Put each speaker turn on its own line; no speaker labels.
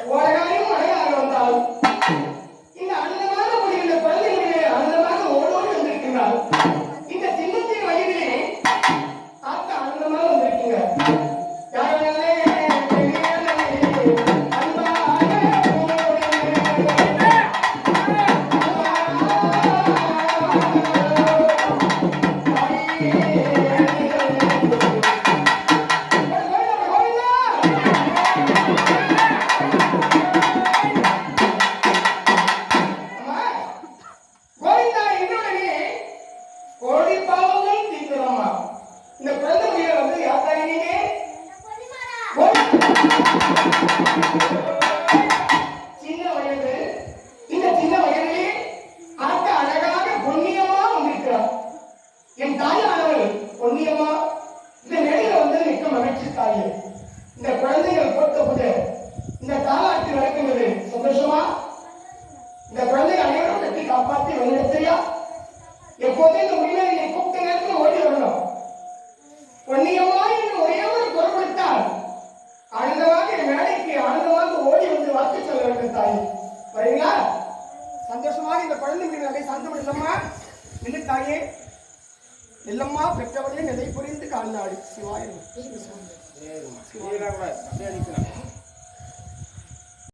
ஓடகாயும் அழகாக வந்தாலும் இந்த அன்னமான மொழி இந்த குழந்தை மொழியை அன்னமாக ஓடோடு வந்திருக்கிறார். இந்த சின்னத்தின் வயதிலே ஆத்தா அன்னமாக வந்திருக்கீங்க. இந்த குழந்தைகள் போட்டபோது இந்த தாலாட்டு நடக்கும்போது சந்தோஷமா இந்த குழந்தைகள் அனைவரும் கட்டி காப்பாற்றி வழிநடத்தியா எப்போதும் இந்த உரிமையை கூப்பிட்ட நேரத்தில் ஓடி வரணும். பொன்னியம்மா என்று ஒரே ஒரு குரல் கொடுத்தால் ஆனந்தமாக மேடைக்கு ஆனந்தமாக ஓடி வந்து வாக்கு சொல்ல வேண்டும். தாய் வரீங்களா? சந்தோஷமாக இந்த குழந்தைகள் அதை சாந்தம் இல்லம்மா என்று தாயே இல்லம்மா பெற்றவர்களே நிலை புரிந்து கால்நாடு சிவாயிரம்.